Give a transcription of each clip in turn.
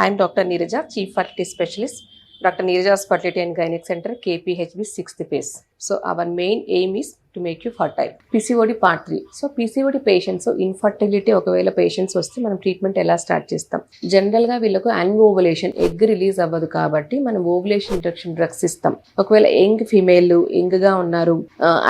I am Dr. Neeraja, Chief Fertility Specialist, Dr. Neeraja's Fertility and Gynec Center, KPHB 6th phase. So our main aim is to make you fertile. PCOD part 3. So PCOD patients infertility ఒకవేళ patients వస్తే మనం treatment ఎలా start చేస్తాం? జనరల్గా వీళ్ళకు అన్ఓవులేషన్ egg release అవ్వదు కాబట్టి మనం ఓవులేషన్ ఇంజెక్షన్ డ్రగ్స్ ఇస్తాం. ఒకవేళ యంగ్ ఫీమేల్ యంగ్గా ఉన్నారు,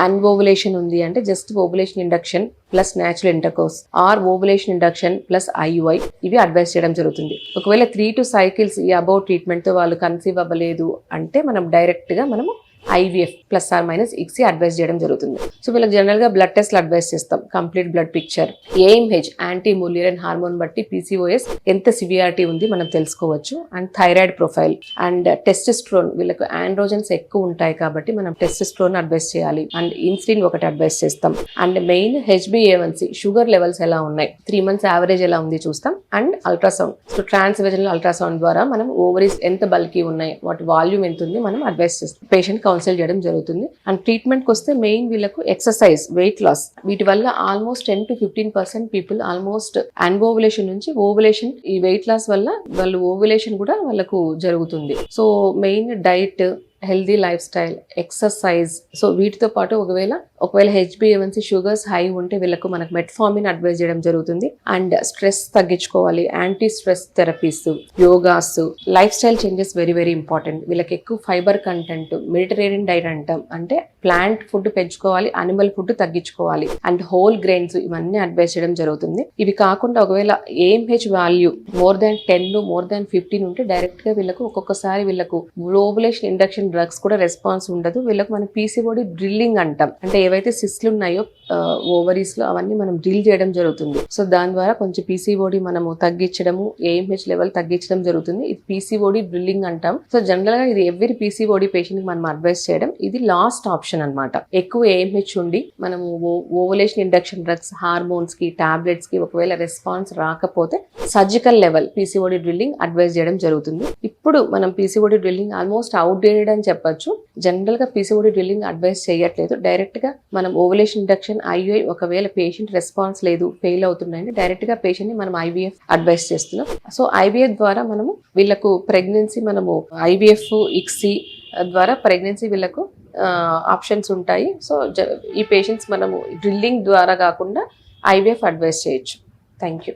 అన్ఓవులేషన్ ఉంది అంటే just ovulation induction plus natural intercourse or ovulation induction plus IUI ఇవి అడ్వైస్ చేయడం జరుగుతుంది. ఒకవేళ 3 cycles ఈ అబౌట్ ట్రీట్మెంట్తో వాళ్ళు కన్సీవ్ అవ్వలేదు అంటే మనం డైరెక్ట్గా మనము IVF plus or minus ICSI advice చేయడం జరుగుతుంది. సో వీళ్ళకి జనరల్గా బ్లడ్ టెస్ట్లు అడ్వైస్ చేస్తాం. Complete blood picture, AMH anti mullerian hormone బట్టి PCOS ఎంత సివియారిటీ ఉంది మనం తెలుసుకోవచ్చు. And thyroid profile and testosterone, వీళ్ళకు ఆండ్రోజన్స్ ఎక్కువ ఉంటాయి కాబట్టి మనం టెస్టోస్టెరోన్ అడ్వైస్ చేయాలి. అండ్ ఇన్సులిన్ ఒకటి అడ్వైస్ చేస్తాం. And main HbA1c sugar levels ఎలా ఉన్నాయి, 3 months యావరేజ్ ఎలా ఉంది చూస్తాం. And ultrasound, so transvaginal ultrasound ద్వారా మనం ఓవరీస్ ఎంత బల్కీ ఉన్నాయి, వాటి వాల్యూమ్ ఎంత ఉంది మనం అడ్వైస్ చేస్తాం. పేషెంట్ కౌన్సిల్ చేయడం జరుగుతుంది. అండ్ ట్రీట్మెంట్కి వస్తే మెయిన్ వీళ్ళకు ఎక్సర్సైజ్, వెయిట్ లాస్, వీటి వల్ల ఆల్మోస్ట్ 10 to 15% పీపుల్ ఆల్మోస్ట్ అన్ఓవులేషన్ నుంచి ఓవులేషన్, ఈ వెయిట్ లాస్ వల్ల వాళ్ళు ఓవులేషన్ కూడా వాళ్ళకు జరుగుతుంది. So main diet, healthy life style, exercise, so వీటితో పాటు ఒకవేళ HbA1c షుగర్స్ హై ఉంటే వీళ్ళకు మనకు మెట్ఫార్మిన్ అడ్వైజ్ చేయడం జరుగుతుంది. అండ్ స్ట్రెస్ తగ్గించుకోవాలి, anti stress therapies, yogas, life style changes very very important. వీళ్ళకి ఎక్కువ ఫైబర్ కంటెంట్, మెడిటరేనియన్ డైట్ అంటాం, అంటే ప్లాంట్ ఫుడ్ పెంచుకోవాలి, అనిమల్ ఫుడ్ తగ్గించుకోవాలి. అండ్ హోల్ గ్రెయిన్స్ ఇవన్నీ అడ్వైజ్ చేయడం జరుగుతుంది. ఇవి కాకుండా ఒకవేళ AMH value more than 10, more than 15 ఉంటే డైరెక్ట్ గా వీళ్ళకు ఒక్కొక్కసారి వీళ్ళకు ఓవులేషన్ ఇండక్షన్ డ్రగ్స్ కూడా రెస్పాన్స్ ఉండదు. వీళ్ళకి మనం PCOD డ్రిల్లింగ్ అంటాం, అంటే ఏవైతే సిస్ట్లు ఉన్నాయో ఓవరీస్ లో అవన్నీ మనం డ్రిల్ చేయడం జరుగుతుంది. సో దాని ద్వారా కొంచెం PCOD మనము తగ్గించడము, AMH లెవెల్ తగ్గించడం జరుగుతుంది. ఇది PCOD డ్రిల్లింగ్ అంటాం. సో జనరల్ గా ఇది ఎవ్రీ PCOD పేషెంట్ కి మనం అడ్వైస్ చేయడం ఇది లాస్ట్ ఆప్షన్ అన్నమాట. ఎక్కువ AMH ఉండి మనము ఓవులేషన్ ఇండక్షన్ డ్రగ్స్, హార్మోన్స్ కి, టాబ్లెట్స్ కి ఒకవేళ రెస్పాన్స్ రాకపోతే surgical level PCOD drilling advice చేయడం జరుగుతుంది. ఇప్పుడు మనం PCOD డ్రిల్లింగ్ ఆల్మోస్ట్ అవుట్డేటెడ్ అని చెప్పొచ్చు. జనరల్ గా PCOD డ్రిల్లింగ్ అడ్వైస్ చేయట్లేదు. డైరెక్ట్ గా మనం ఓవులేషన్ ఇండక్షన్, IUI ఒకవేళ పేషెంట్ రెస్పాన్స్ లేదు, ఫెయిల్ అవుతున్నాయంటే డైరెక్ట్ గా పేషెంట్ ని మనం IVF అడ్వైస్ చేస్తున్నాం. సో IVF ద్వారా మనము వీళ్ళకు ప్రెగ్నెన్సీ, మనము IVF ఇక్సీ ద్వారా ప్రెగ్నెన్సీ వీళ్ళకు ఆప్షన్స్ ఉంటాయి. సో ఈ పేషెంట్స్ మనము డ్రిల్లింగ్ ద్వారా కాకుండా IVF అడ్వైస్ చేయొచ్చు. Thank you.